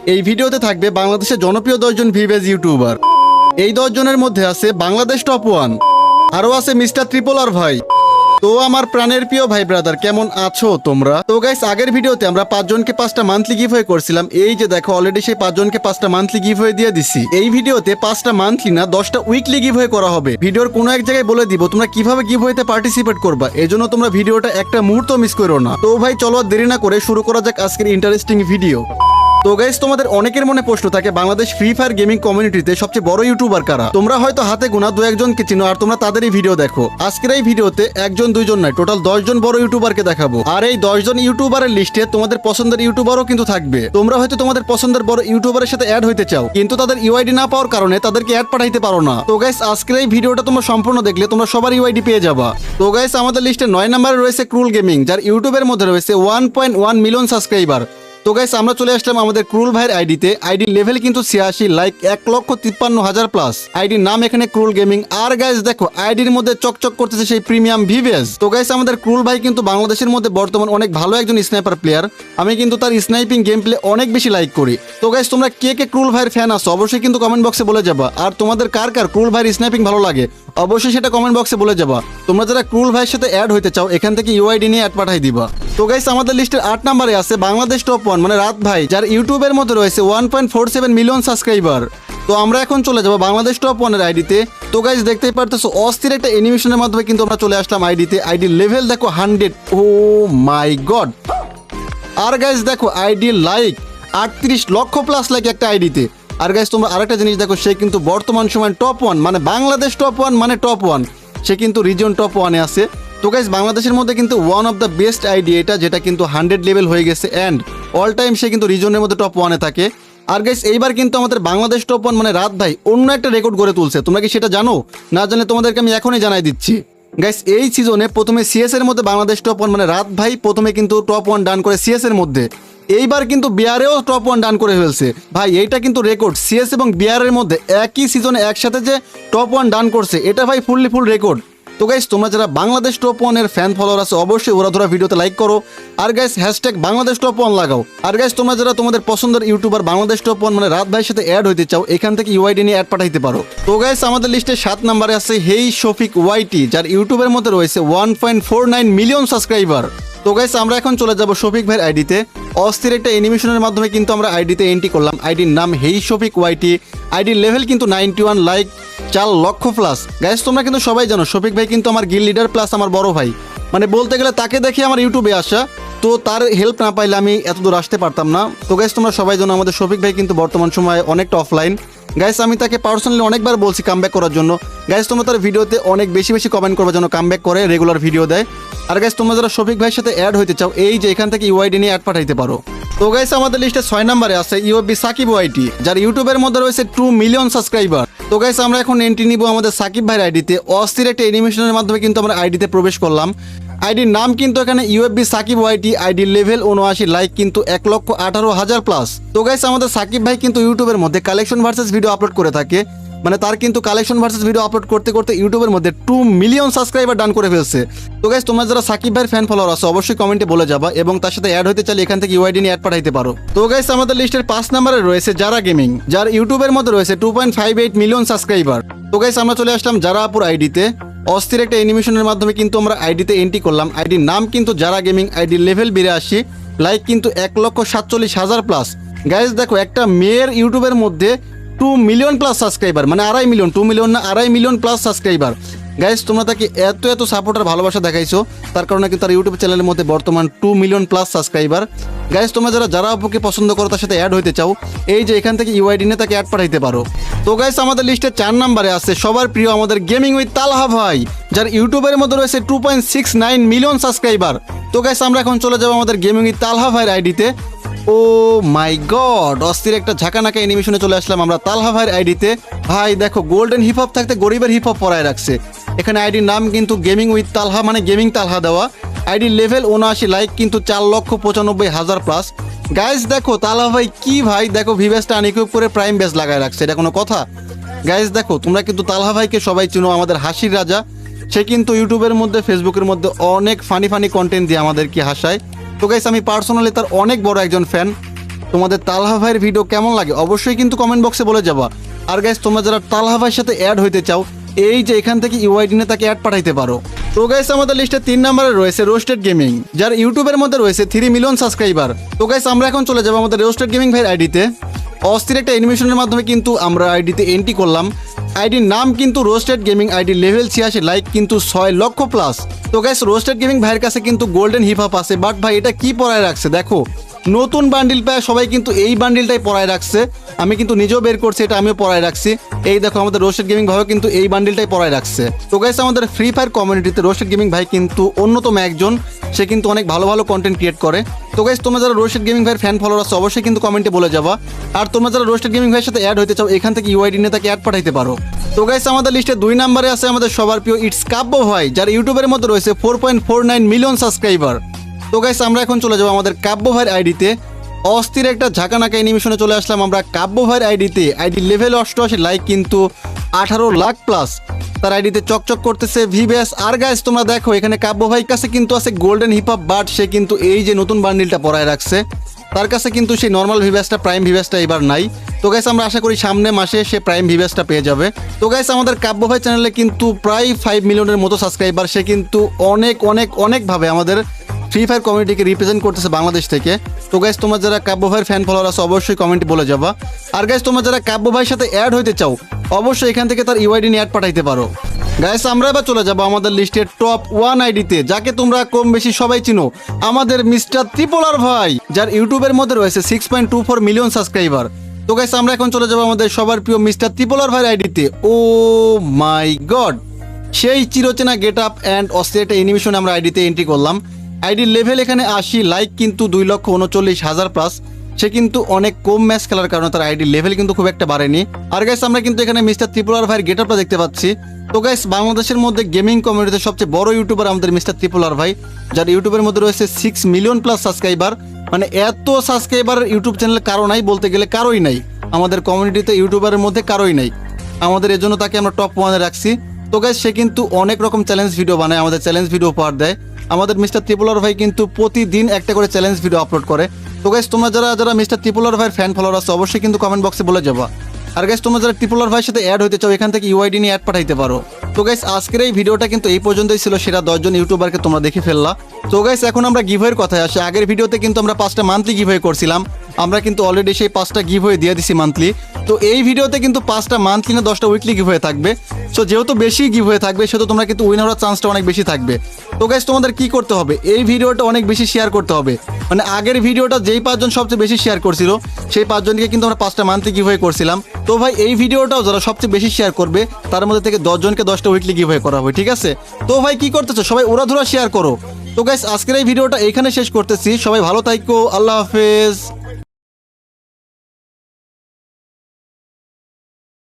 এই ভিডিওতে থাকবে বাংলাদেশের জনপ্রিয় 10 জন ভিভেজ ইউটিউবার। এই 10 জনের মধ্যে আছে বাংলাদেশ টপ 1, আরও আছে মিস্টার ট্রিপল আর ভাই। তো আমার প্রাণের প্রিয় ভাই ব্রাদার, কেমন আছো তোমরা? তো গাইস, আগের ভিডিওতে আমরা 5 জনকে 5টা মান্থলি গিভওয়ে করছিলাম। এই যে দেখো, অলরেডি সেই 5 জনকে 5টা মান্থলি গিভওয়ে দিয়ে দিছি। এই ভিডিওতে 5টা মান্থলি না 10টা উইকলি গিভওয়ে করা হবে। ভিডিওর কোনো এক জায়গায় বলে দিব তোমরা কিভাবে গিভওয়েতে পার্টিসিপেট করবা, এজন্য তোমরা ভিডিওটা একটা মুহূর্ত মিস করো না। তো ভাই চলো আর দেরি না করে শুরু করা যাক আজকের ইন্টারেস্টিং ভিডিও। তো গাইস, তোমাদের অনেকের মনে প্রশ্ন থাকে বাংলাদেশ ফ্রি ফায়ার গেমিং কমিউনিটিতে সবচেয়ে বড় ইউটিউবার কারা। তোমরা হয়তো হাতে গোনা 2-1জনকে চিনো আর তোমরা তাদেরই ভিডিও দেখো। আজকের এই ভিডিওতে 1-2জন নয়, টোটাল 10 জন বড় ইউটিউবারকে দেখাবো। আর এই 10 জন ইউটিউবারের লিস্টে তোমাদের পছন্দের ইউটিউবারও কিন্তু থাকবে। তোমরা হয়তো তোমাদের পছন্দের বড় ইউটিউবারের সাথে অ্যাড হইতে চাও, কিন্তু তাদের ইউআইডি না পাওয়ার কারণে তাদেরকে অ্যাড পাঠাইতে পারো না। তো গাইস, আজকের এই ভিডিওটা তোমরা সম্পূর্ণ দেখলে তোমরা সবার ইউআইডি পেয়ে যাবা। তো গাইস, আমাদের লিস্টে 9 নম্বরে রয়েছে ক্রুল গেমিং, যার ইউটিউবের মধ্যে রয়েছে 1.1 মিলিয়ন সাবস্ক্রাইবার। তো গাইস, আমরা চলে আসলাম আমাদের ক্রুল ভাইয়ের আইডিতে। আইডির লেভেল কিন্তু 86, লাইক 1,53,000 প্লাস। আইডির নাম এখানে ক্রুল গেমিং। আর গাইস দেখো, আইডির মধ্যে চকচক করতেছে সেই প্রিমিয়াম ভিভেজ। তো গাইস, আমাদের ক্রুল ভাই কিন্তু বাংলাদেশের মধ্যে বর্তমান অনেক ভালো একজন স্নাইপার প্লেয়ার। আমি কিন্তু তার স্নাইপিং গেম প্লে অনেক বেশি লাইক করি। তো গাইস, তোমরা কে কে ক্রুল ভাইয়ের ফ্যান আছো অবশ্যই কিন্তু কমেন্ট বক্সে বলে যাবা। আর তোমাদের কার কার ক্রুল ভাইয়ের স্নাইপিং ভালো লাগে অবশ্যই সেটা কমেন্ট বক্সে বলে যাবা। তোমরা যারা ক্রুল ভাইয়ের সাথে অ্যাড হইতে চাও এখান থেকে ইউআইডি নিয়ে অ্যাড পাঠাই দিবা। তো গাইস, আমাদের লিস্টের 8 নম্বরে আছে বাংলাদেশ টপ 1 মানে রাত ভাই, যার ইউটিউবের মধ্যে রয়েছে 1.47 মিলিয়ন সাবস্ক্রাইবার। তো আমরা এখন চলে যাব বাংলাদেশ টপ 1 এর আইডিতে। তো গাইস, দেখতেই পারতেছো অস্থির একটা অ্যানিমেশনের মাধ্যমে কিন্তু আমরা চলে আসলাম আইডিতে। আইডির লেভেল দেখো 100, ও মাই গড। আর গাইস দেখো, আইডির লাইক 38 লক্ষ প্লাস লাইক একটা আইডিতে। আর গাইস, তোমরা আরেকটা জিনিস দেখো, সে কিন্তু বর্তমান সময় টপ 1 মানে বাংলাদেশ টপ 1 মানে টপ 1, সে কিন্তু রিজন টপ 1-এ আছে। তো গাইস, বাংলাদেশের মধ্যে কিন্তু one of the best ID এটা, যেটা কিন্তু 100 লেভেল হয়ে গেছে অ্যান্ড অল টাইম সে কিন্তু রিজনের মধ্যে টপ 1-এ থাকে। আর গাইস, এইবার কিন্তু আমাদের বাংলাদেশ টপ 1 মানে রাত ভাই অন্য একটা রেকর্ড গড়ে তুলছে। তোমরা কি সেটা জানো? না জানলে তোমাদেরকে আমি এখনই জানাই দিচ্ছি। গাইস, এই সিজনে প্রথমে সিএস এর মধ্যে বাংলাদেশ টপ 1 মানে রাত ভাই প্রথমে কিন্তু টপ 1 ডান করে সিএস এর মধ্যে। এইবার কিন্তু বিআরেও টপ 1 ডান করে ফেলছে ভাই। এইটা কিন্তু রেকর্ড, সিএস এবং বিআরের মধ্যে একই সিজনে একসাথে যে টপ 1 ডান করছে, এটা ভাই ফুল রেকর্ড। তো গাইস, তোমরা যারা বাংলাদেশ টপ 1 এর ফ্যান ফলোয়ার আছে অবশ্যই ওরা ধরা ভিডিওতে লাইক করো। আর গাইস, হ্যাশট্যাগ বাংলাদেশ টপ 1 লাগাও। আর গাইস, তোমরা যারা তোমাদের পছন্দের ইউটিউবার বাংলাদেশ টপ 1 মানে রাত ভাইয়ের সাথে অ্যাড হইতে চাও এখান থেকে ইউআইডি নিয়ে অ্যাড পাঠাইতে পারো। তো গাইস, আমাদের লিস্টে 7 নম্বরে আছে হেই শফিক ওয়াইটি, যার ইউটিউবের মধ্যে রয়েছে 1.49 মিলিয়ন সাবস্ক্রাইবার। তো গাইস, আমরা এখন চলে যাব শফিক ভাইয়ের আইডিতে। অস্থির একটা অ্যানিমেশনের মাধ্যমে কিন্তু আমরা আইডিতে এন্ট্রি করলাম। আইডির নাম হেই শফিক ওয়াইটি। আইডির লেভেল কিন্তু 91, লাইক 4 লক্ষ প্লাস। গাইস, তোমরা কিন্তু সবাই জানো শফিক ভাই কিন্তু আমার গিল লিডার প্লাস আমার বড় ভাই। মানে বলতে গেলে তাকে দেখে আমার ইউটিউবে আসা। তো তার হেল্প না পাইলে আমি এত দূর আসতে পারতাম না। তো গাইস, তোমরা সবাই জানো আমাদের শফিক ভাই কিন্তু বর্তমান সময়ে অনেকটা অফলাইন। গাইস, আমি তাকে পার্সোনালি অনেকবার বলছি কামব্যাক করার জন্য। গাইস, তোমরা তার ভিডিওতে অনেক বেশি কমেন্ট করবার জন্য কামব্যাক করে রেগুলার ভিডিও দেয়। আর গাইস, তোমরা যারা শফিক ভাইয়ের সাথে অ্যাড হইতে চাও এই যে এখান থেকে ইউআইডি নিয়ে অ্যাড পাঠাইতে পারো। তো গাইস, আমাদের লিস্টে 6 নম্বরে আছে ইউএফবি সাকিব ওয়াইটি, যার ইউটিউবের মধ্যে রয়েছে 2 মিলিয়ন সাবস্ক্রাইবার। তো গাইস, আমরা এখন এন্ট্রি নিব আমাদের সাকিব ভাইয়ের আইডিতে। অস্থির একটা অ্যানিমেশনের মাধ্যমে কিন্তু আমরা আইডিতে প্রবেশ করলাম। আইডির নাম কিন্তু এখানে ইউএফবি সাকিব ওয়াইটি। আইডির লেভেল 79, লাইক কিন্তু 1,18,000 প্লাস। তো গাইস, আমাদের সাকিব ভাই কিন্তু ইউটিউবের মধ্যে কালেকশন ভার্সেস ভিডিও আপলোড করে থাকে। মানে তার কিন্তু কালেকশন ভার্সেস ভিডিও আপলোড করতে করতে ইউটিউবের মধ্যে 2 মিলিয়ন সাবস্ক্রাইবার ডান করে ফেলছে। তো গাইস, তোমরা যারা সাকিব ভাইয়ের ফ্যান ফলোয়ার আছো অবশ্যই কমেন্টে বলে যাবা এবং তার সাথে অ্যাড হতে চাইলে এখান থেকে ইউআইডি নিয়ে অ্যাড পাঠাইতে পারো। তো গাইস, আমাদের লিস্টের 5 নম্বরে রয়েছে যারা গেমিং, যার ইউটিউবের মধ্যে রয়েছে 2.58 মিলিয়ন সাবস্ক্রাইবার। তো গাইস, আমরা চলে আসলাম যারা আপুর আইডিতে। অস্থির একটা অ্যানিমেশনের মাধ্যমে কিন্তু আমরা আইডিতে এন্ট্রি করলাম। আইডির নাম কিন্তু যারা গেমিং। আইডির লেভেল 82, লাইক কিন্তু 1,47,000 প্লাস। গাইস দেখো, একটা মেয়ের ইউটিউবের মধ্যে 2 মিলিয়ন প্লাস সাবস্ক্রাইবার, মানে 2.5 মিলিয়ন, 2 মিলিয়ন না 2.5 মিলিয়ন প্লাস সাবস্ক্রাইবার। গাইস, তোমরা তাকে এত সাপোর্ট আর ভালোবাসা দেখাইছো, তার কারণে কিন্তু তার ইউটিউব চ্যানেলের মধ্যে বর্তমান 2 মিলিয়ন প্লাস সাবস্ক্রাইবার। গাইস, তোমরা যারা আপুকে পছন্দ করো তার সাথে অ্যাড হইতে চাও এই যে এখান থেকে ইউআইডি নিয়ে তাকে অ্যাড পাঠাইতে পারো। তো গাইস, আমাদের লিস্টে 4 নম্বরে আছে সবার প্রিয় আমাদের গেমিং উইথ তালহা ভাই, যার ইউটিউবের মধ্যে রয়েছে 2.69 মিলিয়ন সাবস্ক্রাইবার। তো গাইস, আমরা এখন চলে যাবো আমাদের গেমিং উইথ তালহা ভাইয়ের আইডিতে। ও মাই গড, অস্থির একটা ঝাঁকানাকা অ্যানিমেশনে চলে আসলাম আমরা তালহা ভাইয়ের আইডিতে। ভাই দেখো, গোল্ডেন হিপ হপ থাকতে গরিবের হিপ হপ পরায় রাখছে। এখানে আইডির নাম কিন্তু গেমিং উইথ তালহা মানে গেমিং তালহা দেওয়া। আইডির লেভেল 79, লাইক কিন্তু 4,95,000 প্লাস। গাইস দেখো, তালহা ভাই কি ভাই দেখো, ভিভেসটা আনইকুইপ করে প্রাইম বেস লাগায় রাখছে, এটা কোনো কথা? গাইস দেখো, তোমরা কিন্তু তালহা ভাইকে সবাই চিনো, আমাদের হাসির রাজা। সে কিন্তু ইউটিউবের মধ্যে ফেসবুকের মধ্যে অনেক ফানি কন্টেন্ট দিয়ে আমাদেরকে হাসায়। তো গাইস, আমি পার্সোনালি তার অনেক বড় একজন ফ্যান। তোমাদের তালহা ভাইয়ের ভিডিও কেমন লাগে অবশ্যই কিন্তু কমেন্ট বক্সে বলে যাবা। আর গাইস তোমরা যারা তালহা ভাইয়ের সাথে অ্যাড হইতে চাও এই যে এখান থেকে ইউআইডি নিয়ে তাকে অ্যাড পাঠাইতে পারো। তো গাইস আমাদের লিস্টে 3 নম্বরে রয়েছে রোস্টেড গেমিং, যার ইউটিউবের মধ্যে রয়েছে 3 মিলিয়ন সাবস্ক্রাইবার। তো গাইস আমরা এখন চলে যাবো আমাদের রোস্টেড গেমিং ভাইয়ের আইডিতে। অস্থির একটা অ্যানিমেশনের মাধ্যমে কিন্তু আমরা আইডিতে এন্ট্রি করলাম। আইডির নাম কিন্তু roasted gaming, ID level 86, like কিন্তু 6 লক্ষ প্লাস। তো গাইস রোস্টেড গেমিং ভাইয়ের কাছে কিন্তু গোল্ডেন হিপ হপ আছে, বাট ভাই এটা কি পরায় রাখছে দেখো, নতুন বান্ডিল পায় সবাই কিন্তু এই বান্ডিলটাই পরায় রাখছে। আমি কিন্তু নিজেও বের করছি, এটা আমিও পরায় রাখছি। এই দেখো আমাদের রোস্টেড গেমিং ভাইও কিন্তু এই বান্ডিলটাই পরায় রাখছে। তো গাইস আমাদের ফ্রি ফায়ার কমিউনিটিতে রোস্টেড গেমিং ভাই কিন্তু অন্যতম একজন, সে কিন্তু অনেক ভালো ভালো কন্টেন্ট ক্রিয়েট করে। তো গাইস তোমরা যারা রোস্টেড গেমিং ভাইয়ের ফ্যান ফলোয়ার আছে অবশ্যই কিন্তু কমেন্টে বলে যাবা। আর তোমরা যারা রোস্টেড গেমিং ভাইয়ের সাথে অ্যাড হইতে চাও এখান থেকে ইউআইডি নিয়ে তাকে অ্যাড পাঠাইতে পারো। তো গাইস আমাদের লিস্টে 2 নম্বরে আছে আমাদের সবার প্রিয় ইটস কাব্য ভাই, যার ইউটিউবের মধ্যে রয়েছে 4.49 মিলিয়ন সাবস্ক্রাইবার। তো গাইস আমরা এখন চলে যাবো আমাদের কাব্য ভাইয়ের আইডিতে। অস্থির একটা ঝাঁকানাকা অ্যানিমেশনে চলে আসলাম আমরা কাব্য ভাইয়ের আইডিতে। আইডি লেভেল 88, লাইক কিন্তু 18 লাখ প্লাস। তার আইডিতে চকচক করতেছে ভিবেস। আর গাইস তোমরা দেখো এখানে কাব্য ভাইয়ের কাছে কিন্তু আছে গোল্ডেন হিপ হপ, বাট সে কিন্তু এই যে নতুন বান্ডিলটা পরায় রাখছে, তার কাছে কিন্তু সেই নর্মাল ভিভ্যাসটা প্রাইম ভিভ্যাসটা এবার নাই। তো গাইস আমরা আশা করি সামনে মাসে সে প্রাইম ভিভ্যাসটা পেয়ে যাবে। তো গাইস আমাদের কাব্য ভাই চ্যানেলে কিন্তু প্রায় 5 মিলিয়নের মতো সাবস্ক্রাইবার। সে কিন্তু অনেকভাবে আমাদের ফ্রি ফায়ার কমিউনিটিকে রিপ্রেজেন্ট করতেছে বাংলাদেশ থেকে। তো গাইস তোমরা যারা কাব্য ভাইয়ের ফ্যান ফলোয়ার আছে অবশ্যই কমেন্টে বলে যাবা। আর গাইস তোমরা যারা কাব্য ভাইয়ের সাথে অ্যাড হইতে চাও অবশ্যই এখান থেকে তার ইউআইডি নিয়ে অ্যাড পাঠাইতে পারো। গাইস আমরা এবার চলে যাবো আমাদের লিস্টের টপ 1 আইডিতে, যাকে তোমরা কম বেশি সবাই চিনো, আমাদের মিস্টার ত্রিপোলার ভাই, যার ইউটিউবের মধ্যে রয়েছে 6.24 মিলিয়ন সাবস্ক্রাইবার। তো গাইস আমরা এখন চলে যাবো আমাদের সবার প্রিয় মিস্টার ত্রিপোলার ভাইয়ের আইডিতে। ও মাই গড, সেই চিরচেনা গেট আপ অ্যান্ড অস্থির একটা অ্যানিমেশন আমরা আইডিতে এন্ট্রি করলাম। আইডির লেভেল এখানে 80, লাইক কিন্তু 2,39,000 প্লাস। সে কিন্তু অনেক কম ম্যাচ খেলার কারণে তার আইডির লেভেল কিন্তু খুব একটা বাড়েনি। আর গাইস আমরা কিন্তু এখানে মিস্টার ত্রিপোলার ভাইয়ের গেট আপটা দেখতে পাচ্ছি। তো গাইস বাংলাদেশের মধ্যে গেমিং কমিউনিটিতে সবচেয়ে বড় ইউটিউবার আমাদের মিস্টার ত্রিপোলার ভাই, যার ইউটিউবের মধ্যে রয়েছে 6 মিলিয়ন প্লাস সাবস্ক্রাইবার। মানে এত সাবস্ক্রাইবার ইউটিউব চ্যানেলে কারো নাই, বলতে গেলে কারোই নাই, আমাদের কমিউনিটিতে ইউটিউবারের মধ্যে কারোই নাই। আমাদের এজন্য তাকে আমরা টপ 1-এ রাখছি। তো গাইস সে কিন্তু অনেক রকম চ্যালেঞ্জ ভিডিও বানায়, আমাদের চ্যালেঞ্জ ভিডিও উপহার দেয়। আমাদের মিস্টার ত্রিপোলার ভাই কিন্তু প্রতিদিন একটা করে চ্যালেঞ্জ ভিডিও আপলোড করে। তো গাইস তোমরা যারা মিস্টার ত্রিপোলার ভাইয়ের ফ্যান ফলোয়ার আছে অবশ্যই কিন্তু কমেন্ট বক্সে বলে যাবা। আর গাইস তোমরা যারা ত্রিপোলার ভাইয়ের সাথে অ্যাড হইতে চাও এখান থেকে ইউআইডি নিয়ে অ্যাড পাঠাইতে পারো। তো গাইস আজকের এই ভিডিওটা কিন্তু এই পর্যন্তই ছিল, সেরা 10 জন ইউটিউবারকে তোমরা দেখে ফেললা। তো গাইস এখন আমরা গিভওয়ের কথায় আসি। আগের ভিডিওতে কিন্তু আমরা 5টা মান্থলি গিভওয়ে করছিলাম, আমরা কিন্তু অলরেডি সেই 5টা গিভওয়ে দিয়ে দিছি মান্থলি। তো এই ভিডিওতে কিন্তু 5টা মান্থলি না 10টা উইকলি গিভওয়ে থাকবে। সো যেহেতু বেশি গিভওয়ে থাকবে সেহেতু তোমরা কিন্তু উইন হওয়ার চান্সটা অনেক বেশি থাকবে। তো গাইস তোমাদের কি করতে হবে, এই ভিডিওটা অনেক বেশি শেয়ার করতে হবে। মানে আগের ভিডিওটা যেই 5 জন সবচেয়ে বেশি শেয়ার করছিল সেই 5 জনকে কিন্তু আমরা 5টা মান্থলি গিভওয়ে করছিলাম। তো ভাই এই ভিডিওটাও যারা সবচেয়ে বেশি শেয়ার করবে তার মধ্যে থেকে 10 জনকে 10টা উইকলি গিভওয়ে করা হবে, ঠিক আছে? তো ভাই কি করতেছো, সবাই উড়াধুরা শেয়ার করো। তো গাইস আজকের এই ভিডিওটা এইখানে শেষ করতেছি। সবাই ভালো থাকো, আল্লাহ হাফেজ।